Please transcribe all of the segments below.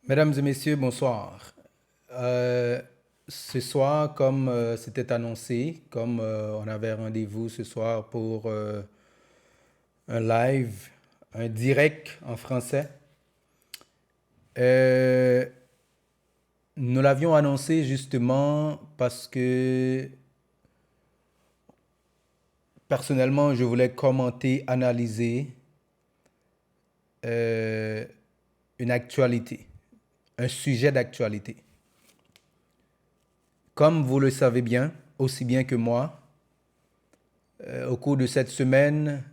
Mesdames et messieurs, bonsoir. Euh, Ce soir, comme c'était annoncé, comme on avait rendez-vous ce soir pour un live, un direct en français, euh, nous l'avions annoncé justement parce que personnellement, je voulais commenter, analyser euh, une actualité, un sujet d'actualité. Comme vous le savez bien, aussi bien que moi, au cours de cette semaine,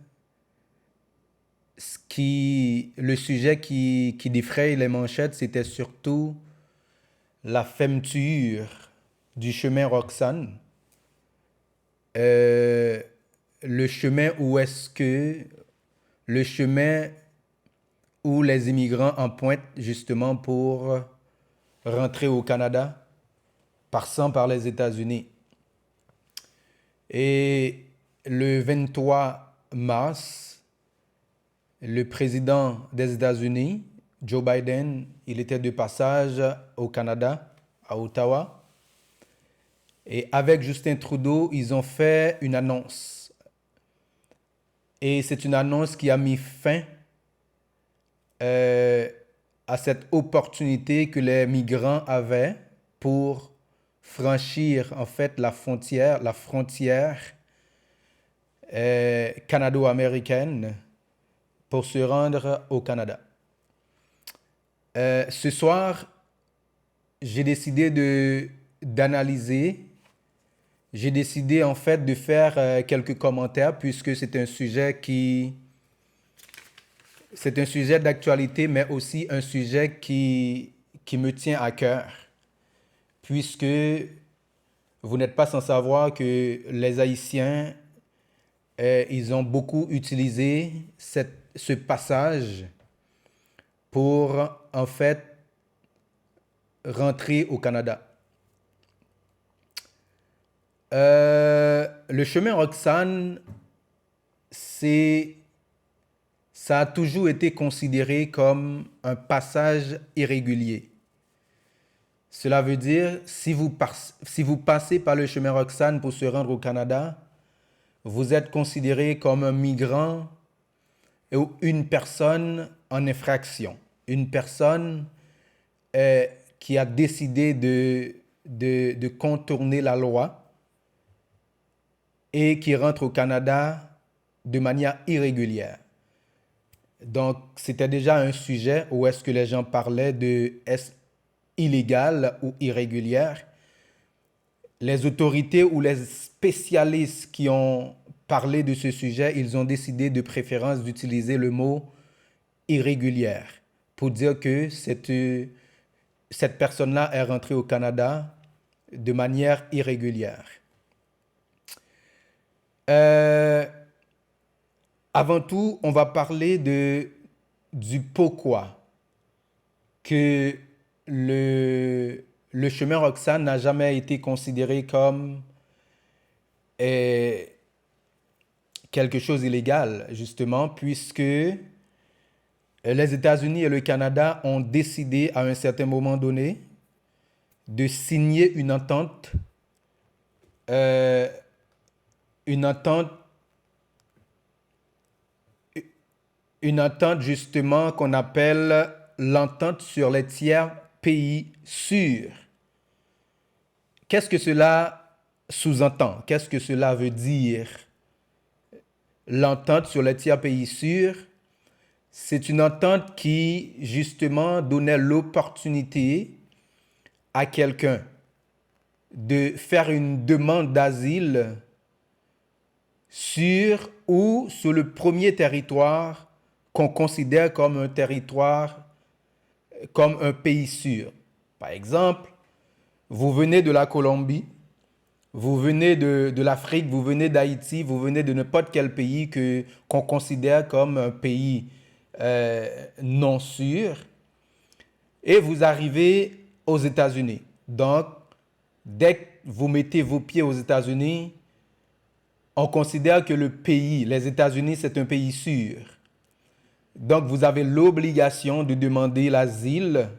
le sujet qui défraye les manchettes, c'était surtout la fermeture du chemin Roxane. Euh, le chemin où est-ce que le chemin où les immigrants empruntent justement pour rentrer au Canada, passant par les États-Unis. Et le 23 mars, le président des États-Unis, Joe Biden, il était de passage au Canada, à Ottawa. Et avec Justin Trudeau, ils ont fait une annonce. Et c'est une annonce qui a mis fin euh, à cette opportunité que les migrants avaient pour franchir en fait la frontière canado-américaine pour se rendre au Canada. Ce soir, j'ai décidé d'analyser. J'ai décidé en fait de faire quelques commentaires puisque c'est un sujet d'actualité, mais aussi un sujet qui me tient à cœur. Puisque vous n'êtes pas sans savoir que les Haïtiens, ils ont beaucoup utilisé ce passage pour en fait rentrer au Canada. Le chemin Roxane, c'est, ça a toujours été considéré comme un passage irrégulier. Cela veut dire, si vous passez par le chemin Roxane pour se rendre au Canada, vous êtes considéré comme un migrant ou une personne en infraction. Une personne qui a décidé de contourner la loi et qui rentre au Canada de manière irrégulière. Donc, c'était déjà un sujet où est-ce que les gens parlaient de est-ce illégal ou irrégulière. Les autorités ou les spécialistes qui ont parlé de ce sujet, ils ont décidé de préférence d'utiliser le mot irrégulière pour dire que cette personne-là est rentrée au Canada de manière irrégulière. Euh, Avant tout, on va parler du pourquoi que le chemin Roxane n'a jamais été considéré comme euh, quelque chose d'illégal, justement, puisque les États-Unis et le Canada ont décidé à un certain moment donné de signer euh, une entente, une entente justement qu'on appelle l'entente sur les tiers pays sûrs. Qu'est-ce que cela sous-entend? Qu'est-ce que cela veut dire? L'entente sur les tiers pays sûrs, c'est une entente qui justement donnait l'opportunité à quelqu'un de faire une demande d'asile sur ou sur le premier territoire qu'on considère comme un territoire, comme un pays sûr. Par exemple, vous venez de la Colombie, vous venez de l'Afrique, vous venez d'Haïti, vous venez de n'importe quel pays qu'on considère comme un pays non sûr, et vous arrivez aux États-Unis. Donc, dès que vous mettez vos pieds aux États-Unis, on considère que le pays, les États-Unis, c'est un pays sûr. Donc, vous avez l'obligation de demander l'asile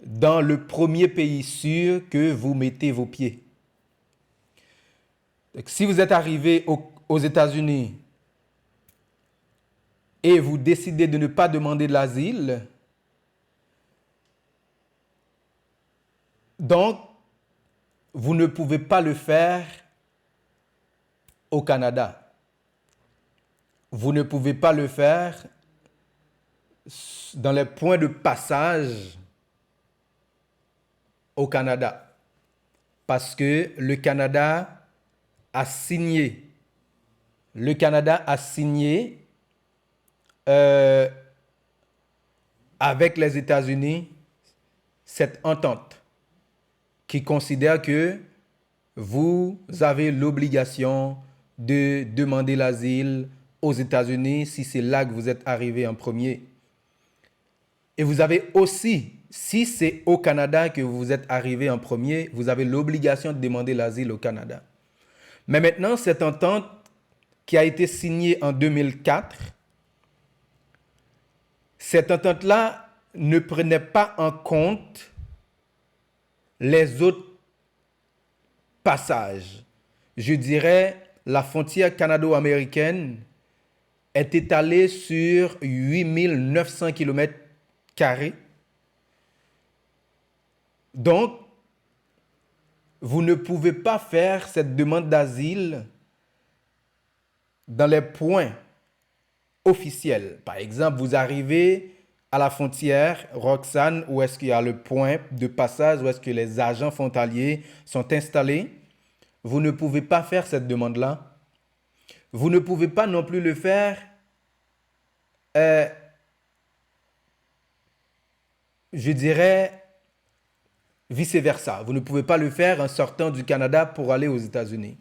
dans le premier pays sûr que vous mettez vos pieds. Donc, si vous êtes arrivé aux États-Unis et vous décidez de ne pas demander de l'asile, donc vous ne pouvez pas le faire au Canada. Vous ne pouvez pas le faire dans les points de passage au Canada. Parce que le Canada a signé avec les États-Unis cette entente qui considère que vous avez l'obligation de demander l'asile aux États-Unis si c'est là que vous êtes arrivé en premier. Et vous avez aussi, si c'est au Canada que vous êtes arrivé en premier, vous avez l'obligation de demander l'asile au Canada. Mais maintenant, cette entente qui a été signée en 2004, cette entente-là ne prenait pas en compte les autres passages. Je dirais, la frontière canado-américaine est étalée sur 8900 km². Donc, vous ne pouvez pas faire cette demande d'asile dans les points officiels. Par exemple, vous arrivez à la frontière Roxane, où est-ce qu'il y a le point de passage, où est-ce que les agents frontaliers sont installés. Vous ne pouvez pas faire cette demande-là. Vous ne pouvez pas non plus le faire, je dirais, vice-versa. Vous ne pouvez pas le faire en sortant du Canada pour aller aux États-Unis.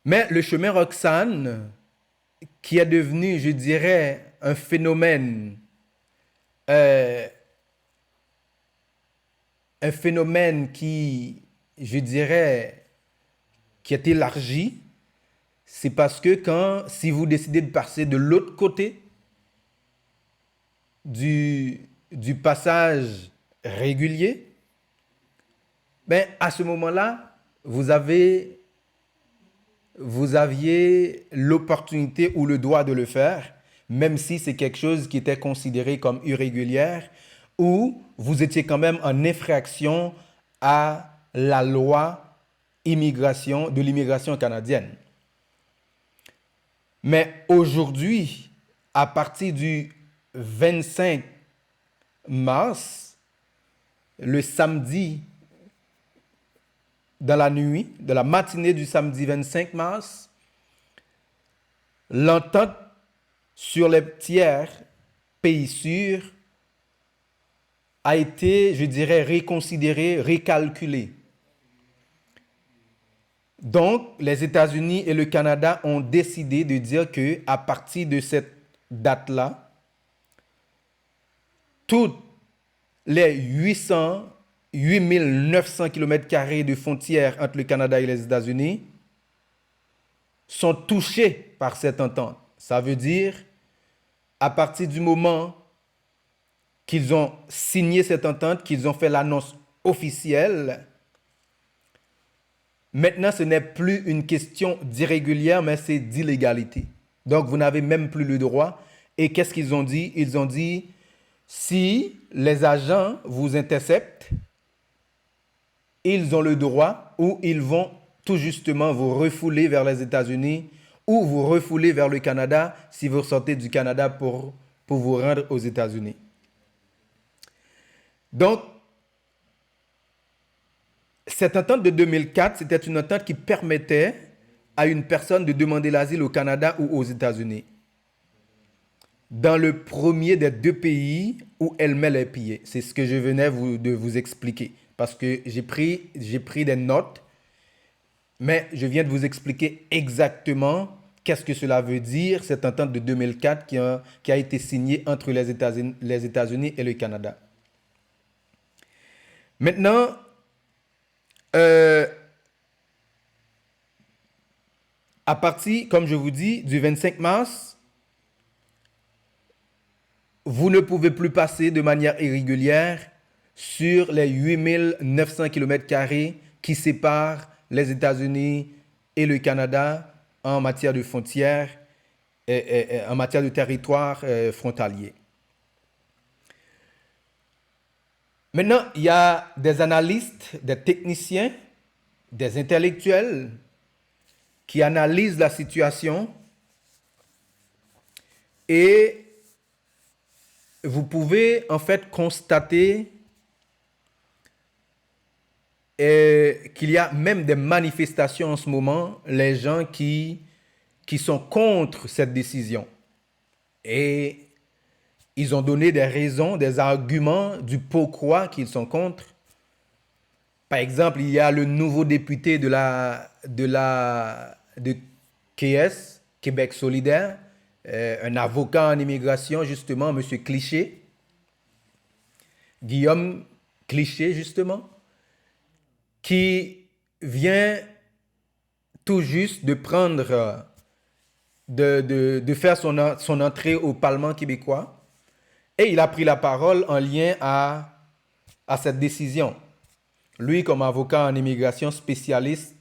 Mais le chemin Roxane, qui est devenu, je dirais, un phénomène qui, je dirais, qui est élargi, c'est parce que si vous décidez de passer de l'autre côté du passage régulier, ben à ce moment-là, vous aviez l'opportunité ou le droit de le faire, même si c'est quelque chose qui était considéré comme irrégulière, ou vous étiez quand même en infraction à la loi de l'immigration canadienne. Mais aujourd'hui, à partir du 25 mars, le samedi, dans la nuit, de la matinée du samedi 25 mars, l'entente sur les tiers pays sûrs a été, je dirais, réconsidérée, récalculée. Donc, les États-Unis et le Canada ont décidé de dire que à partir de cette date-là, toutes les 8900 km² de frontières entre le Canada et les États-Unis sont touchées par cette entente. Ça veut dire, à partir du moment qu'ils ont signé cette entente, qu'ils ont fait l'annonce officielle, maintenant, ce n'est plus une question d'irrégulière, mais c'est d'illégalité. Donc, vous n'avez même plus le droit. Et qu'est-ce qu'ils ont dit? Ils ont dit, si les agents vous interceptent, ils ont le droit ou ils vont tout justement vous refouler vers les États-Unis ou vous refouler vers le Canada si vous sortez du Canada pour vous rendre aux États-Unis. Donc, cette entente de 2004, c'était une entente qui permettait à une personne de demander l'asile au Canada ou aux États-Unis, dans le premier des deux pays où elle met les pieds. C'est ce que je venais de vous expliquer. Parce que j'ai pris des notes, mais je viens de vous expliquer exactement qu'est-ce que cela veut dire, cette entente de 2004 qui a été signée entre les États-Unis et le Canada. Maintenant, à partir, comme je vous dis, du 25 mars, vous ne pouvez plus passer de manière irrégulière sur les 8900 km² qui séparent les États-Unis et le Canada en matière de frontières et en matière de territoire frontalier. Maintenant, il y a des analystes, des techniciens, des intellectuels qui analysent la situation et vous pouvez en fait constater qu'il y a même des manifestations en ce moment, les gens qui sont contre cette décision. Et ils ont donné des raisons, des arguments du pourquoi qu'ils sont contre. Par exemple, il y a le nouveau député de KS, Québec solidaire, un avocat en immigration, justement, M. Cliché, Guillaume Cliché, justement, qui vient tout juste de prendre, de faire son entrée au Parlement québécois. Et il a pris la parole en lien à cette décision. Lui, comme avocat en immigration spécialiste,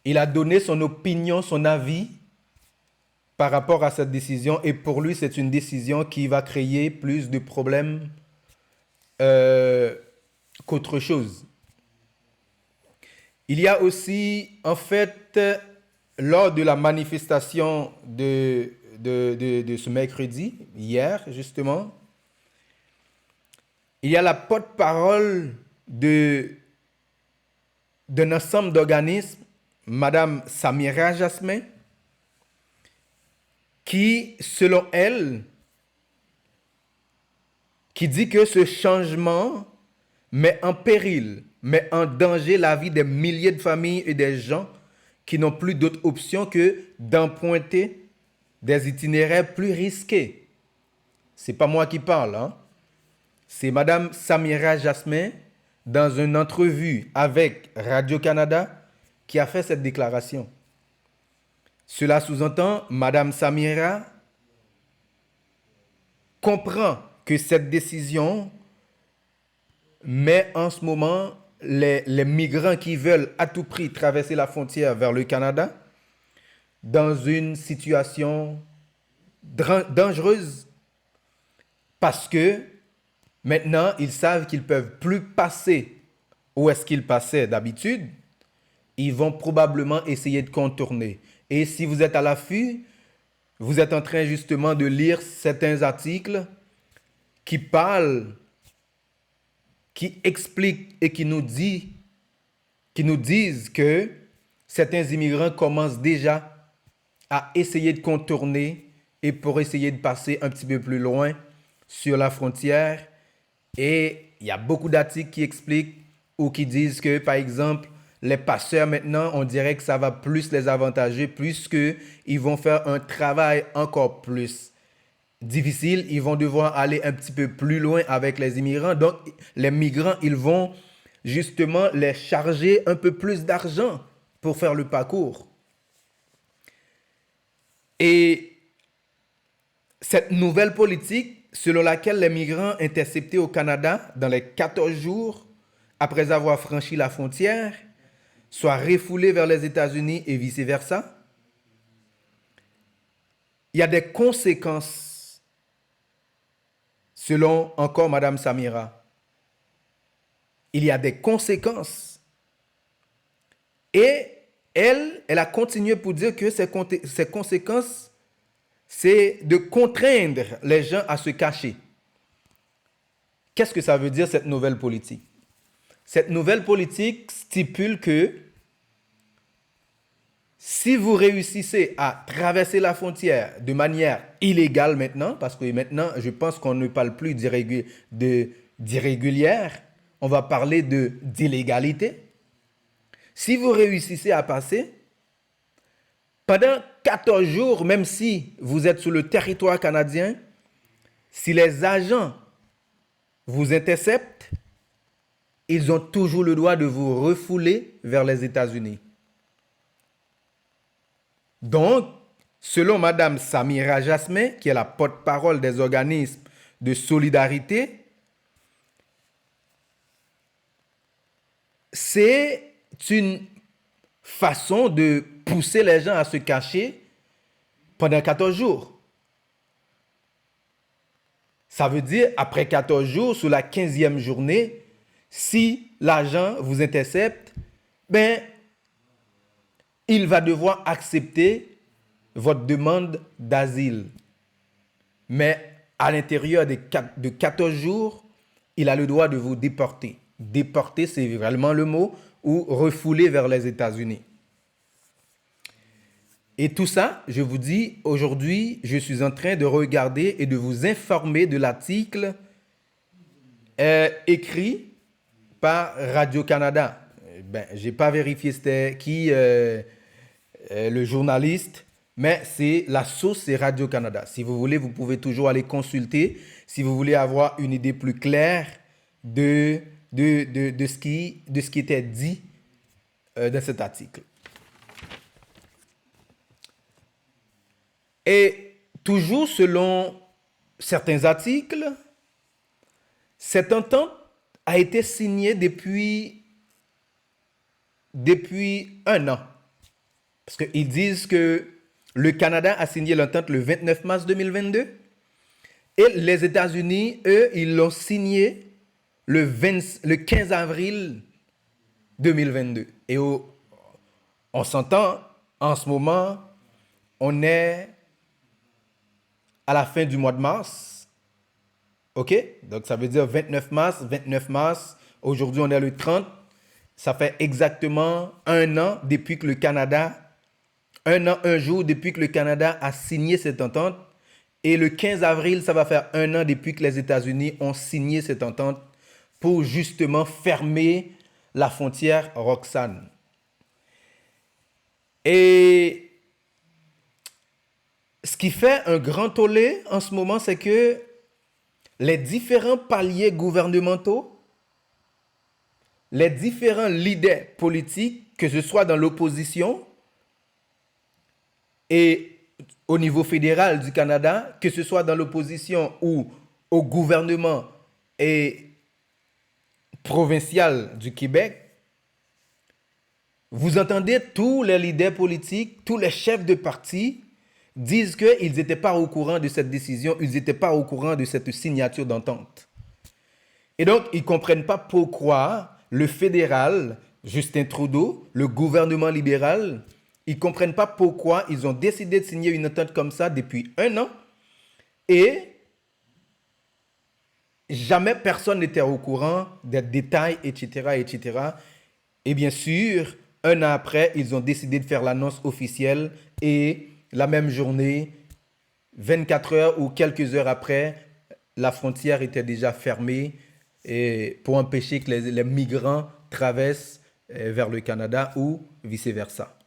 il a donné son opinion, son avis par rapport à cette décision. Et pour lui, c'est une décision qui va créer plus de problèmes qu'autre chose. Il y a aussi, en fait, lors de la manifestation de ce mercredi, hier justement, il y a la porte-parole d'un ensemble d'organismes, Madame Samira Jasmin, qui, selon elle, qui dit que ce changement met en péril, met en danger la vie des milliers de familles et des gens qui n'ont plus d'autre option que d'emprunter des itinéraires plus risqués. C'est pas moi qui parle, hein? C'est Madame Samira Jasmin, dans une entrevue avec Radio-Canada, qui a fait cette déclaration. Cela sous-entend, Madame Samira comprend que cette décision met en ce moment les migrants qui veulent à tout prix traverser la frontière vers le Canada dans une situation dangereuse parce que maintenant, ils savent qu'ils ne peuvent plus passer où est-ce qu'ils passaient d'habitude. Ils vont probablement essayer de contourner. Et si vous êtes à l'affût, vous êtes en train justement de lire certains articles qui parlent, qui expliquent et qui nous disent que certains immigrants commencent déjà à essayer de contourner et pour essayer de passer un petit peu plus loin sur la frontière. Et il y a beaucoup d'articles qui expliquent ou qui disent que, par exemple, les passeurs maintenant, on dirait que ça va plus les avantager, puisqu'ils vont faire un travail encore plus difficile. Ils vont devoir aller un petit peu plus loin avec les immigrants. Donc, les migrants, ils vont justement les charger un peu plus d'argent pour faire le parcours. Et cette nouvelle politique, selon laquelle les migrants interceptés au Canada dans les 14 jours après avoir franchi la frontière soient refoulés vers les États-Unis et vice-versa, il y a des conséquences, selon encore Madame Samira. Il y a des conséquences. Et elle a continué pour dire que ces conséquences, c'est de contraindre les gens à se cacher. Qu'est-ce que ça veut dire, cette nouvelle politique? Cette nouvelle politique stipule que si vous réussissez à traverser la frontière de manière illégale maintenant, parce que maintenant, je pense qu'on ne parle plus d'irrégulière, on va parler d'illégalité. Si vous réussissez à passer, pendant 14 jours, même si vous êtes sur le territoire canadien, si les agents vous interceptent, ils ont toujours le droit de vous refouler vers les États-Unis. Donc, selon Madame Samira Jasmin, qui est la porte-parole des organismes de solidarité, c'est une façon de pousser les gens à se cacher pendant 14 jours. Ça veut dire, après 14 jours, sur la 15e journée, si l'agent vous intercepte, ben, il va devoir accepter votre demande d'asile. Mais à l'intérieur de 14 jours, il a le droit de vous déporter. Déporter, c'est vraiment le mot, ou refouler vers les États-Unis. Et tout ça, je vous dis, aujourd'hui, je suis en train de regarder et de vous informer de l'article écrit par Radio-Canada. Ben, je n'ai pas vérifié c'était qui le journaliste, mais c'est la source, c'est Radio-Canada. Si vous voulez, vous pouvez toujours aller consulter si vous voulez avoir une idée plus claire de ce qui était dit dans cet article. Et toujours selon certains articles, cette entente a été signée depuis un an. Parce qu'ils disent que le Canada a signé l'entente le 29 mars 2022 et les États-Unis, eux, ils l'ont signé le 15 avril 2022. Et on s'entend, en ce moment, on est à la fin du mois de mars. OK? Donc, ça veut dire 29 mars. Aujourd'hui, on est le 30. Ça fait exactement un an depuis que le Canada, un an, un jour depuis que le Canada a signé cette entente. Et le 15 avril, ça va faire un an depuis que les États-Unis ont signé cette entente pour justement fermer la frontière Roxane. Et ce qui fait un grand tollé en ce moment, c'est que les différents paliers gouvernementaux, les différents leaders politiques, que ce soit dans l'opposition et au niveau fédéral du Canada, que ce soit dans l'opposition ou au gouvernement et provincial du Québec, vous entendez tous les leaders politiques, tous les chefs de parti disent qu'ils n'étaient pas au courant de cette décision, ils n'étaient pas au courant de cette signature d'entente. Et donc, ils ne comprennent pas pourquoi le fédéral, Justin Trudeau, le gouvernement libéral, ils ne comprennent pas pourquoi ils ont décidé de signer une entente comme ça depuis un an et jamais personne n'était au courant des détails, etc., etc. Et bien sûr, un an après, ils ont décidé de faire l'annonce officielle et la même journée, 24 heures ou quelques heures après, la frontière était déjà fermée et pour empêcher que les migrants traversent vers le Canada ou vice-versa.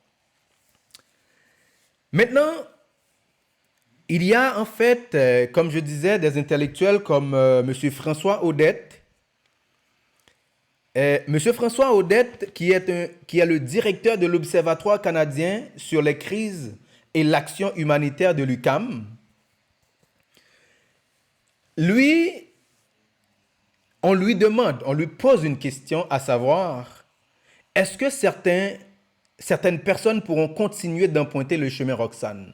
Maintenant, il y a en fait, comme je disais, des intellectuels comme M. François Audette. M. François Audette, qui est le directeur de l'Observatoire canadien sur les crises et l'action humanitaire de l'UQAM, lui, on lui pose une question à savoir, est-ce que certaines personnes pourront continuer d'emprunter le chemin Roxane?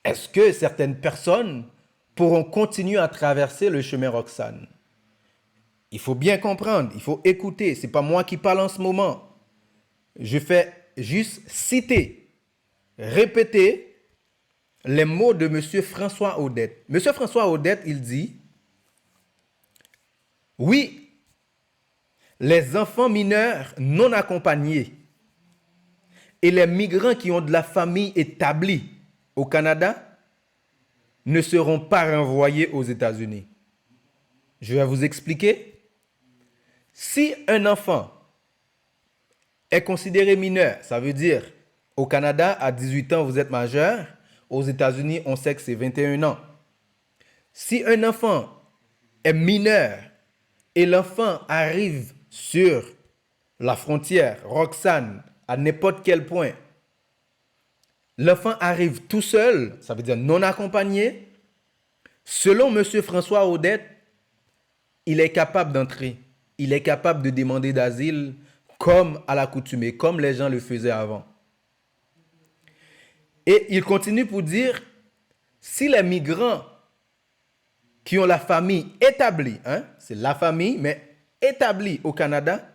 Est-ce que certaines personnes pourront continuer à traverser le chemin Roxane? Il faut bien comprendre, il faut écouter. Ce n'est pas moi qui parle en ce moment. Je fais juste citer, répéter les mots de M. François Audette. M. François Audette, il dit, oui, les enfants mineurs non accompagnés et les migrants qui ont de la famille établie au Canada ne seront pas renvoyés aux États-Unis. Je vais vous expliquer. Si un enfant est considéré mineur, ça veut dire au Canada, à 18 ans, vous êtes majeur. Aux États-Unis, on sait que c'est 21 ans. Si un enfant est mineur et l'enfant arrive sur la frontière Roxane à n'importe quel point l'enfant arrive tout seul, ça veut dire non accompagné, selon M. François Odette, il est capable d'entrer. Il est capable de demander d'asile comme à l'accoutumée, comme les gens le faisaient avant. Et il continue pour dire, si les migrants qui ont la famille établie, c'est la famille, mais établie au Canada,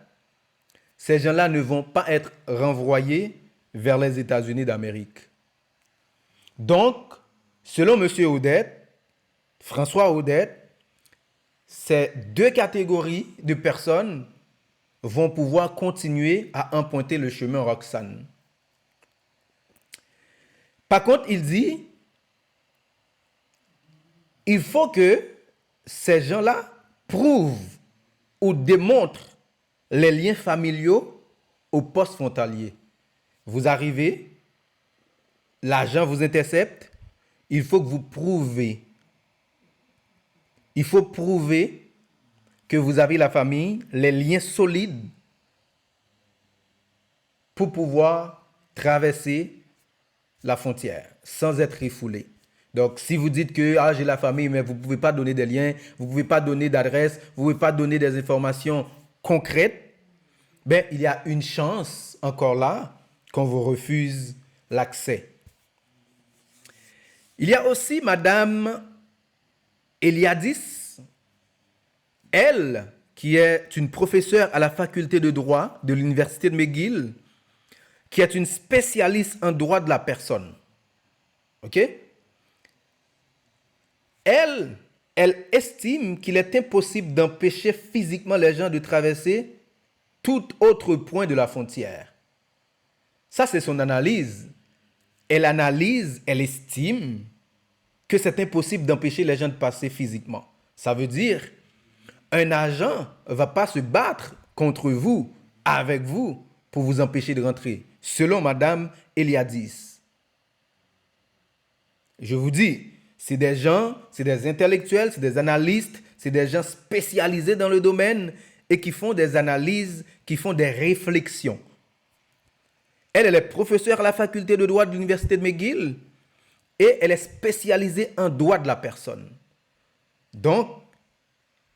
ces gens-là ne vont pas être renvoyés vers les États-Unis d'Amérique. Donc, selon M. Odette, François Odette, ces deux catégories de personnes vont pouvoir continuer à emprunter le chemin Roxane. Par contre, il dit, il faut que ces gens-là prouvent ou démontrent les liens familiaux au poste frontalier. Vous arrivez, l'agent vous intercepte, il faut que vous prouvez. Il faut prouver que vous avez la famille, les liens solides pour pouvoir traverser la frontière sans être refoulé. Donc, si vous dites que j'ai la famille, mais vous ne pouvez pas donner des liens, vous ne pouvez pas donner d'adresse, vous ne pouvez pas donner des informations concrètes, ben, il y a une chance encore là qu'on vous refuse l'accès. Il y a aussi Madame Eliadis, elle, qui est une professeure à la faculté de droit de l'Université de McGill, qui est une spécialiste en droit de la personne. OK? Elle estime qu'il est impossible d'empêcher physiquement les gens de traverser tout autre point de la frontière. Ça, c'est son analyse. Elle analyse, elle estime que c'est impossible d'empêcher les gens de passer physiquement. Ça veut dire, un agent ne va pas se battre contre vous, avec vous, pour vous empêcher de rentrer, selon Madame Eliadis. Je vous dis, c'est des gens, c'est des intellectuels, c'est des analystes, c'est des gens spécialisés dans le domaine et qui font des analyses, qui font des réflexions. Elle est professeure à la faculté de droit de l'Université de McGill et elle est spécialisée en droit de la personne. Donc,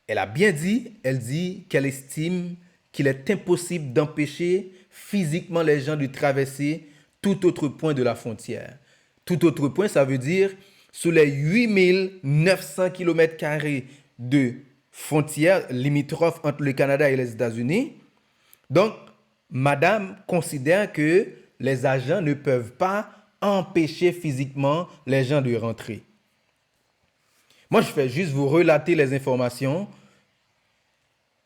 elle a bien dit, elle dit qu'elle estime qu'il est impossible d'empêcher physiquement les gens de traverser tout autre point de la frontière. Tout autre point, ça veut dire sur les 8900 km² de frontières limitrophes entre le Canada et les États-Unis. Donc, Madame considère que les agents ne peuvent pas empêcher physiquement les gens de rentrer. Moi, je vais juste vous relater les informations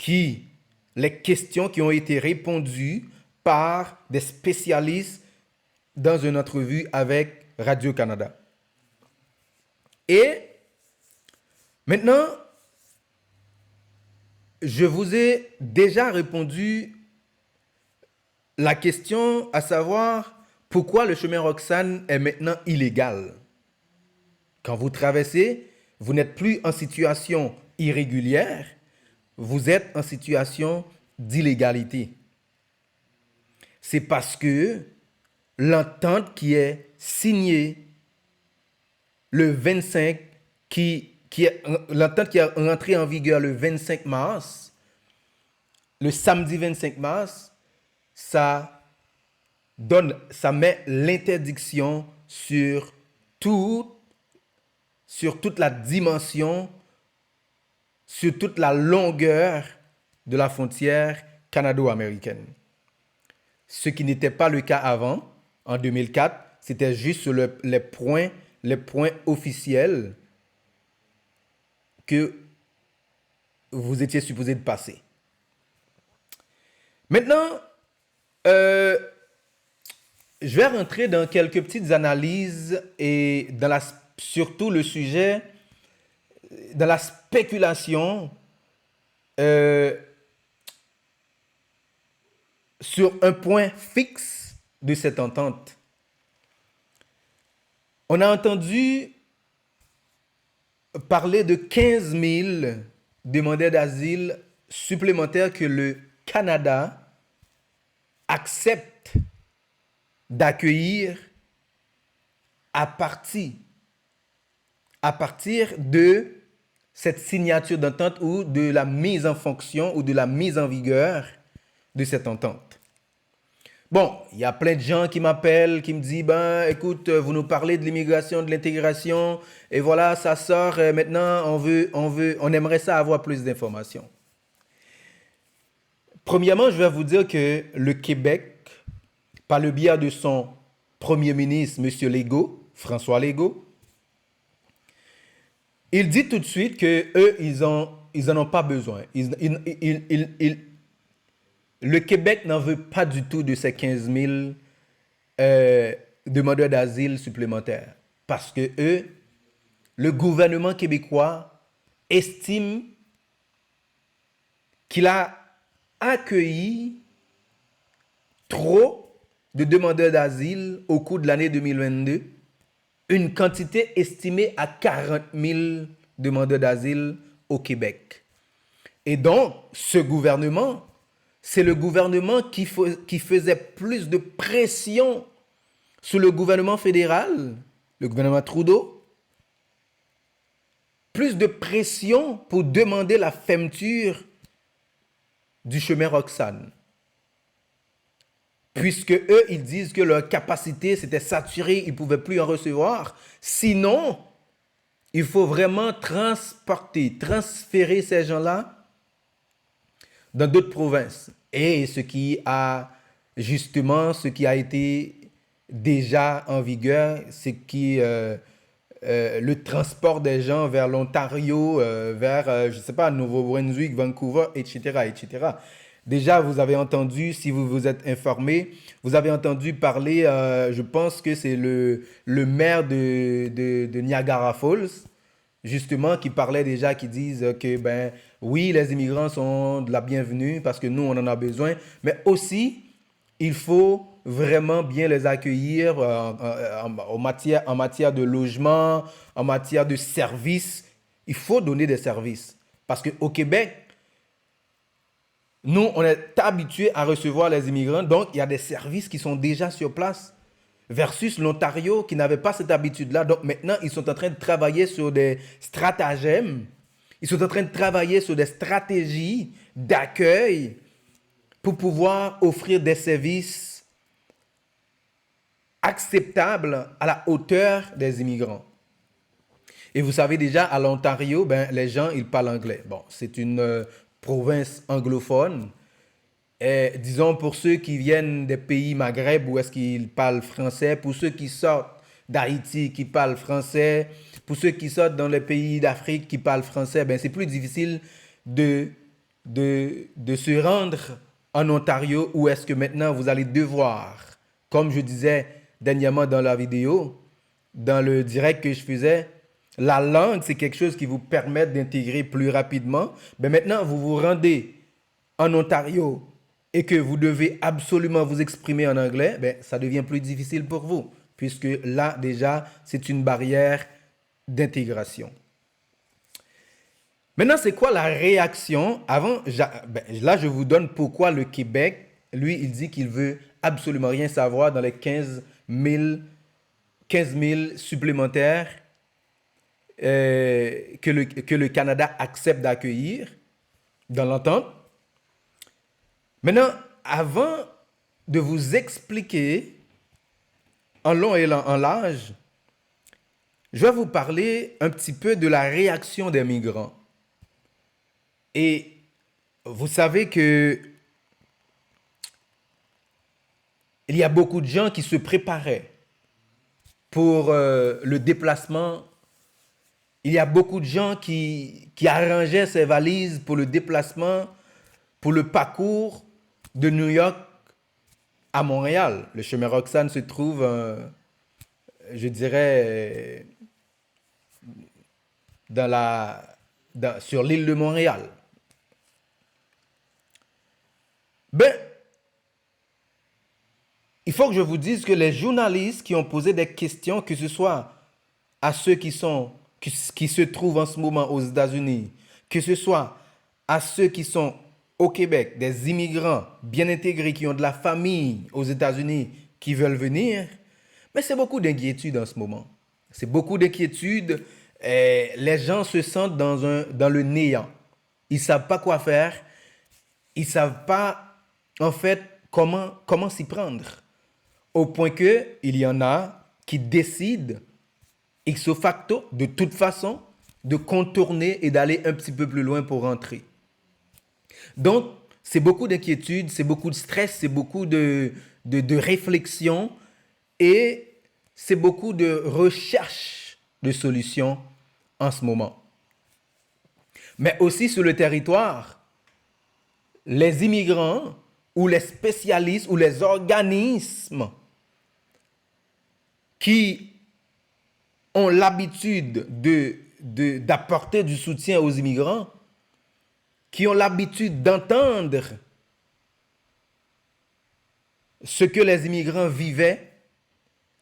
les questions qui ont été répondues par des spécialistes dans une entrevue avec Radio-Canada. Et maintenant, je vous ai déjà répondu la question à savoir pourquoi le chemin Roxane est maintenant illégal. Quand vous traversez, vous n'êtes plus en situation irrégulière, vous êtes en situation d'illégalité. C'est parce que l'entente qui est signée le 25, l'entente qui est rentrée en vigueur le 25 mars, le samedi 25 mars, ça met l'interdiction sur toute la dimension, sur toute la longueur de la frontière canado-américaine. Ce qui n'était pas le cas avant, en 2004, c'était juste sur les points officiels que vous étiez supposé de passer. Maintenant, je vais rentrer dans quelques petites analyses et surtout le sujet, dans la spéculation sur un point fixe de cette entente. On a entendu parler de 15 000 demandeurs d'asile supplémentaires que le Canada accepte d'accueillir à partir, à partir de cette signature d'entente ou de la mise en fonction ou de la mise en vigueur de cette entente. Bon, il y a plein de gens qui m'appellent, qui me disent, ben, écoute, vous nous parlez de l'immigration, de l'intégration, et voilà, ça sort, maintenant, on aimerait ça avoir plus d'informations. Premièrement, je vais vous dire que le Québec, par le biais de son premier ministre, M. Legault, François Legault, il dit tout de suite que eux, ils en ont pas besoin. Le Québec n'en veut pas du tout de ces 15 000 demandeurs d'asile supplémentaires. Parce que eux, le gouvernement québécois estime qu'il a accueilli trop de demandeurs d'asile au cours de l'année 2022, une quantité estimée à 40 000 demandeurs d'asile au Québec. Et donc, ce gouvernement, c'est le gouvernement qui faisait plus de pression sur le gouvernement fédéral, le gouvernement Trudeau, plus de pression pour demander la fermeture du chemin Roxane. Puisque eux, ils disent que leur capacité c'était saturée, ils ne pouvaient plus en recevoir. Sinon, il faut vraiment transférer ces gens-là dans d'autres provinces. Et ce qui a été déjà en vigueur, c'est le transport des gens vers l'Ontario, vers, je ne sais pas, Nouveau-Brunswick, Vancouver, etc., etc. Déjà, vous avez entendu, si vous vous êtes informé, vous avez entendu parler, je pense que c'est le maire de Niagara Falls, justement, qui parlait déjà, qui disent que, ben, oui, les immigrants sont de la bienvenue parce que nous, on en a besoin, mais aussi, il faut vraiment bien les accueillir en matière de logement, en matière de services. Il faut donner des services. Parce qu'au Québec, nous, on est habitués à recevoir les immigrants, donc il y a des services qui sont déjà sur place, versus l'Ontario qui n'avait pas cette habitude-là. Donc maintenant, ils sont en train de travailler sur des stratagèmes, ils sont en train de travailler sur des stratégies d'accueil pour pouvoir offrir des services acceptables à la hauteur des immigrants. Et vous savez déjà, à l'Ontario, ben, les gens, ils parlent anglais. Bon, c'est une province anglophone. Et, disons, pour ceux qui viennent des pays Maghreb, où est-ce qu'ils parlent français, pour ceux qui sortent d'Haïti, qui parlent français, pour ceux qui sortent dans les pays d'Afrique, qui parlent français, ben, c'est plus difficile de se rendre en Ontario, où est-ce que maintenant vous allez devoir, comme je disais dernièrement dans la vidéo, dans le direct que je faisais, la langue, c'est quelque chose qui vous permet d'intégrer plus rapidement. Mais maintenant, vous vous rendez en Ontario et que vous devez absolument vous exprimer en anglais, ben, ça devient plus difficile pour vous, puisque là, déjà, c'est une barrière d'intégration. Maintenant, c'est quoi la réaction? Là, je vous donne pourquoi le Québec, lui, il dit qu'il veut absolument rien savoir dans les 15 000 supplémentaires que le Canada accepte d'accueillir dans l'entente. Maintenant, avant de vous expliquer en long et en large, je vais vous parler un petit peu de la réaction des migrants. Et vous savez que il y a beaucoup de gens qui se préparaient pour le déplacement. Il y a beaucoup de gens qui arrangeaient ces valises pour le déplacement, pour le parcours de New York à Montréal. Le chemin Roxane se trouve, je dirais, sur l'île de Montréal. Ben, il faut que je vous dise que les journalistes qui ont posé des questions, que ce soit à ceux qui se trouvent en ce moment aux États-Unis, que ce soit à ceux qui sont au Québec, des immigrants bien intégrés qui ont de la famille aux États-Unis qui veulent venir, Mais c'est beaucoup d'inquiétude en ce moment. C'est beaucoup d'inquiétude. Les gens se sentent dans le néant. Ils ne savent pas quoi faire. Ils ne savent pas, en fait, comment s'y prendre. Au point qu'il y en a qui décident, ipso facto, de toute façon, de contourner et d'aller un petit peu plus loin pour rentrer. Donc, c'est beaucoup d'inquiétude, c'est beaucoup de stress, c'est beaucoup de réflexion et c'est beaucoup de recherche de solutions en ce moment. Mais aussi sur le territoire, les immigrants ou les spécialistes ou les organismes qui ont l'habitude d'apporter du soutien aux immigrants, qui ont l'habitude d'entendre ce que les immigrants vivaient,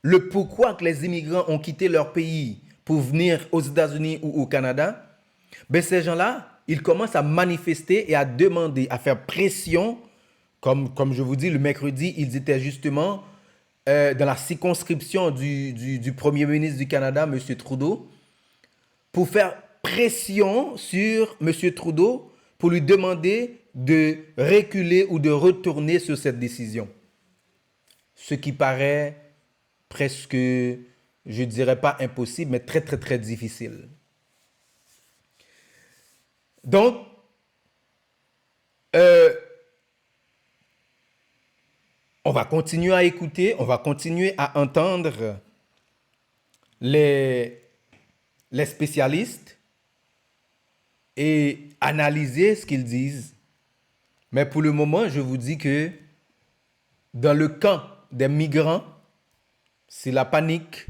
le pourquoi que les immigrants ont quitté leur pays pour venir aux États-Unis ou au Canada, ben ces gens-là, ils commencent à manifester et à demander, à faire pression. Comme je vous dis, le mercredi, ils étaient justement dans la circonscription du Premier ministre du Canada, M. Trudeau, pour faire pression sur M. Trudeau pour lui demander de reculer ou de retourner sur cette décision. Ce qui paraît presque, je ne dirais pas impossible, mais très, très, très difficile. Donc, on va continuer à écouter, on va continuer à entendre les spécialistes et analyser ce qu'ils disent. Mais pour le moment, je vous dis que dans le camp des migrants, c'est la panique,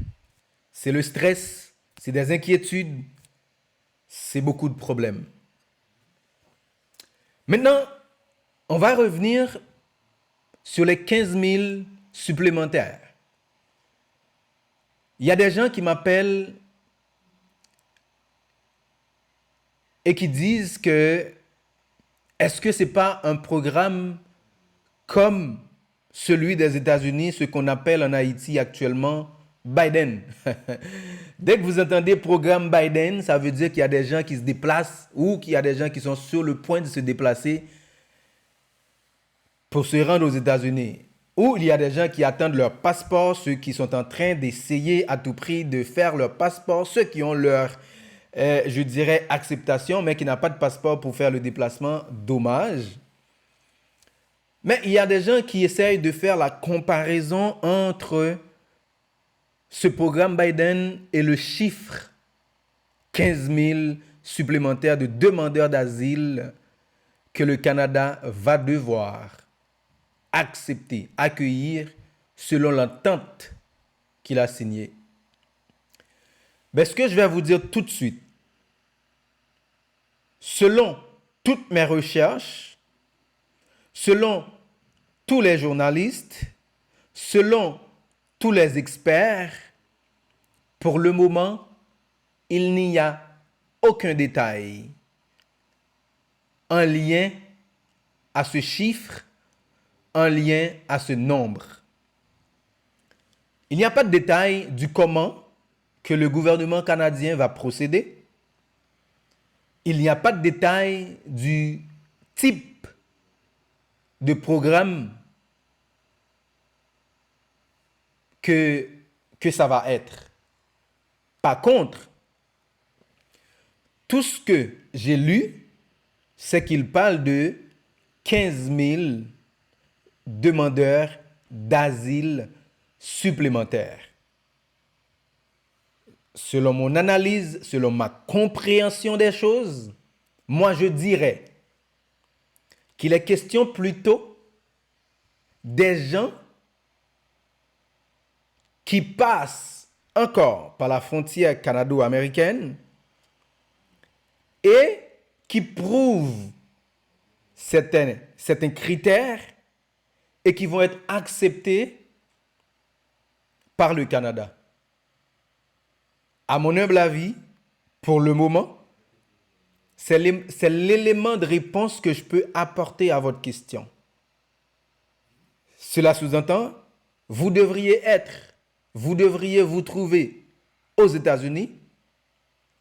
c'est le stress, c'est des inquiétudes, c'est beaucoup de problèmes. Maintenant, on va revenir sur les 15 000 supplémentaires. Il y a des gens qui m'appellent et qui disent que est-ce que ce n'est pas un programme comme celui des États-Unis, ce qu'on appelle en Haïti actuellement Biden. Dès que vous entendez programme Biden, ça veut dire qu'il y a des gens qui se déplacent ou qu'il y a des gens qui sont sur le point de se déplacer pour se rendre aux États-Unis. Ou il y a des gens qui attendent leur passeport, ceux qui sont en train d'essayer à tout prix de faire leur passeport, ceux qui ont leur, je dirais, acceptation, mais qui n'ont pas de passeport pour faire le déplacement, dommage. Mais il y a des gens qui essayent de faire la comparaison entre ce programme Biden et le chiffre 15 000 supplémentaires de demandeurs d'asile que le Canada va devoir accepter, accueillir selon l'entente qu'il a signée. Mais ce que je vais vous dire tout de suite, selon toutes mes recherches, selon tous les journalistes, selon tous les experts, pour le moment, il n'y a aucun détail en lien à ce chiffre, en lien à ce nombre. Il n'y a pas de détail du comment que le gouvernement canadien va procéder. Il n'y a pas de détail du type de programme que ça va être. Par contre, tout ce que j'ai lu, c'est qu'il parle de 15 000 demandeurs d'asile supplémentaires. Selon mon analyse, selon ma compréhension des choses, moi je dirais qu'il est question plutôt des gens qui passent encore par la frontière canado-américaine et qui prouvent certains critères et qui vont être acceptés par le Canada. À mon humble avis, pour le moment, c'est l'élément de réponse que je peux apporter à votre question. Cela sous-entend, vous devriez être, vous devriez vous trouver aux États-Unis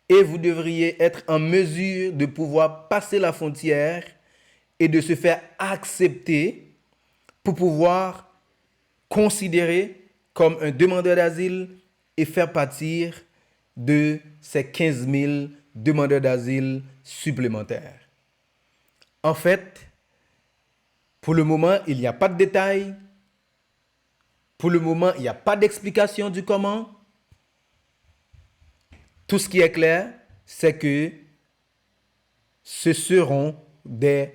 et vous devriez être en mesure de pouvoir passer la frontière et de se faire accepter pour pouvoir considérer comme un demandeur d'asile et faire partir de ces 15 000 demandeurs d'asile supplémentaires. En fait, pour le moment, il n'y a pas de détails. Pour le moment, il n'y a pas d'explication du comment. Tout ce qui est clair, c'est que ce seront des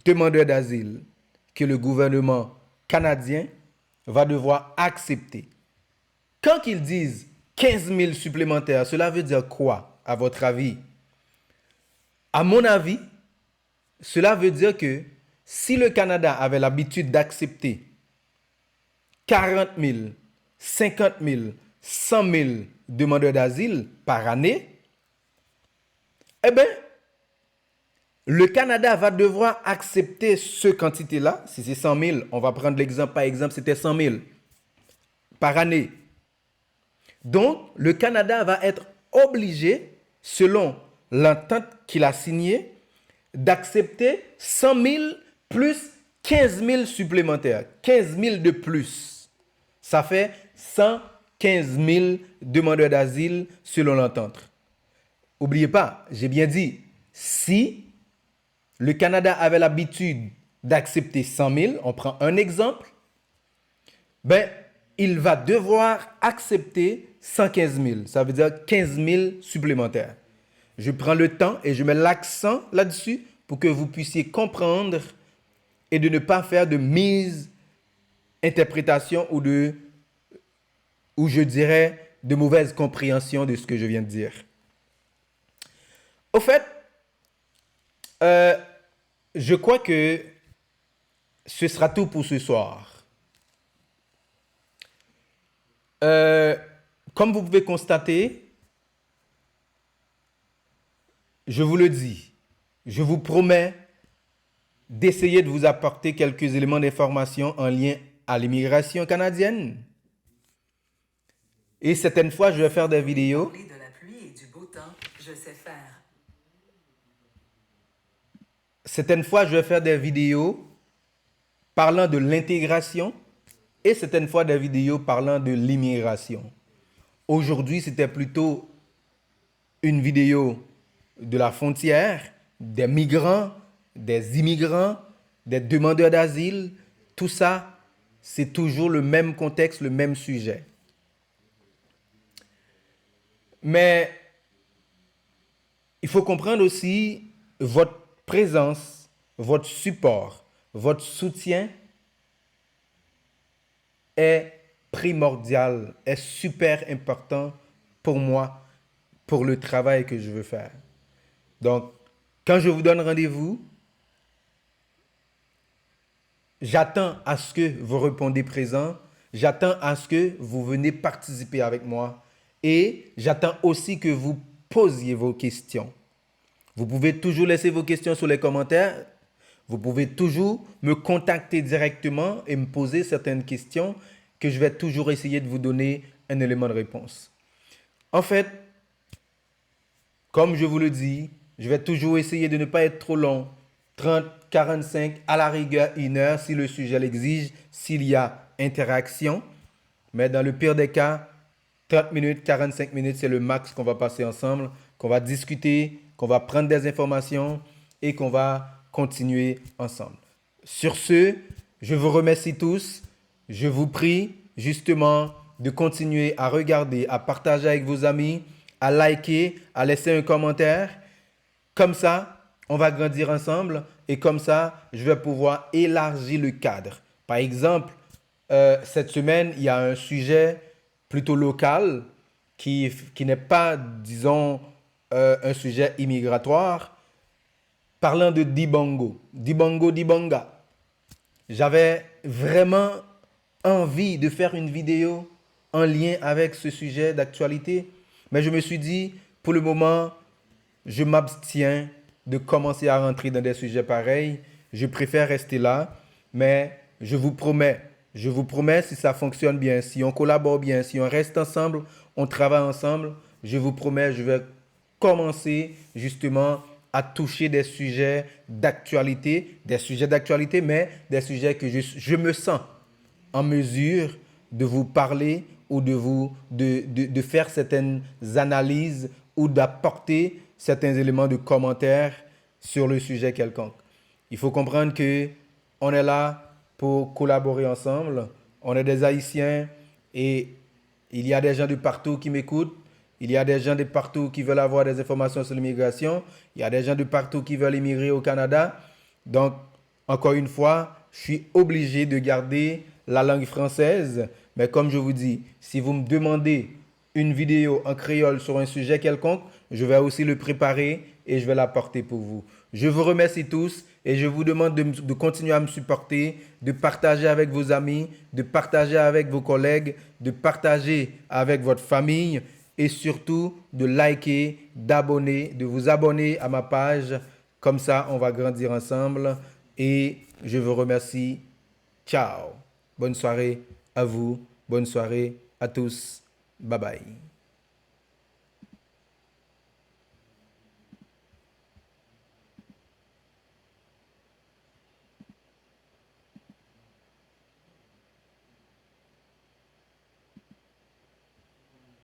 demandeurs d'asile que le gouvernement canadien va devoir accepter. Quand ils disent 15 000 supplémentaires, cela veut dire quoi, à votre avis? À mon avis, cela veut dire que si le Canada avait l'habitude d'accepter 40 000, 50 000, 100 000 demandeurs d'asile par année, eh bien, le Canada va devoir accepter ce quantité-là. Si c'est 100 000, on va prendre l'exemple, par exemple, c'était 100 000 par année. Donc, le Canada va être obligé, selon l'entente qu'il a signée, d'accepter 100 000 plus 15 000 supplémentaires. 15 000 de plus. Ça fait 115 000 demandeurs d'asile selon l'entente. N'oubliez pas, j'ai bien dit, si le Canada avait l'habitude d'accepter 100 000, on prend un exemple, ben, il va devoir accepter 115 000. Ça veut dire 15 000 supplémentaires. Je prends le temps et je mets l'accent là-dessus pour que vous puissiez comprendre et de ne pas faire de mise interprétation ou je dirais de mauvaise compréhension de ce que je viens de dire. Au fait, je crois que ce sera tout pour ce soir. Comme vous pouvez constater, je vous le dis, je vous promets d'essayer de vous apporter quelques éléments d'information en lien à l'immigration canadienne. Et certaines fois, je vais faire des vidéos. De la pluie et du beau temps, je sais faire. Certaines fois, je vais faire des vidéos parlant de l'intégration et certaines fois des vidéos parlant de l'immigration. Aujourd'hui, c'était plutôt une vidéo de la frontière, des migrants, des immigrants, des demandeurs d'asile. Tout ça, c'est toujours le même contexte, le même sujet. Mais il faut comprendre aussi votre présence, votre support, votre soutien est primordial, est super important pour moi, pour le travail que je veux faire. Donc, quand je vous donne rendez-vous, j'attends à ce que vous répondez présent, j'attends à ce que vous venez participer avec moi et j'attends aussi que vous posiez vos questions. Vous pouvez toujours laisser vos questions sur les commentaires. Vous pouvez toujours me contacter directement et me poser certaines questions que je vais toujours essayer de vous donner un élément de réponse. En fait, comme je vous le dis, je vais toujours essayer de ne pas être trop long. 30, 45, à la rigueur 1 heure si le sujet l'exige, s'il y a interaction. Mais dans le pire des cas, 30 minutes, 45 minutes, c'est le max qu'on va passer ensemble, qu'on va discuter, qu'on va prendre des informations et qu'on va continuer ensemble. Sur ce, je vous remercie tous. Je vous prie justement de continuer à regarder, à partager avec vos amis, à liker, à laisser un commentaire. Comme ça, on va grandir ensemble et comme ça, je vais pouvoir élargir le cadre. Par exemple, cette semaine, il y a un sujet plutôt local qui n'est pas, disons, un sujet immigratoire, parlant de Dibango, Dibanga. J'avais vraiment envie de faire une vidéo en lien avec ce sujet d'actualité, mais je me suis dit, pour le moment, je m'abstiens de commencer à rentrer dans des sujets pareils. Je préfère rester là, mais je vous promets Je vous promets, si ça fonctionne bien, si on collabore bien, si on reste ensemble, on travaille ensemble, je vous promets, je vais commencer justement à toucher des sujets d'actualité, mais des sujets que je me sens en mesure de vous parler ou de faire certaines analyses ou d'apporter certains éléments de commentaire sur le sujet quelconque. Il faut comprendre que on est là pour collaborer ensemble. On est des Haïtiens et il y a des gens de partout qui m'écoutent. Il y a des gens de partout qui veulent avoir des informations sur l'immigration. Il y a des gens de partout qui veulent immigrer au Canada. Donc, encore une fois, je suis obligé de garder la langue française. Mais comme je vous dis, si vous me demandez une vidéo en créole sur un sujet quelconque, je vais aussi le préparer et je vais l'apporter pour vous. Je vous remercie tous et je vous demande de continuer à me supporter, de partager avec vos amis, de partager avec vos collègues, de partager avec votre famille et surtout de liker, d'abonner, de vous abonner à ma page. Comme ça, on va grandir ensemble et je vous remercie. Ciao. Bonne soirée à vous. Bonne soirée à tous. Bye bye.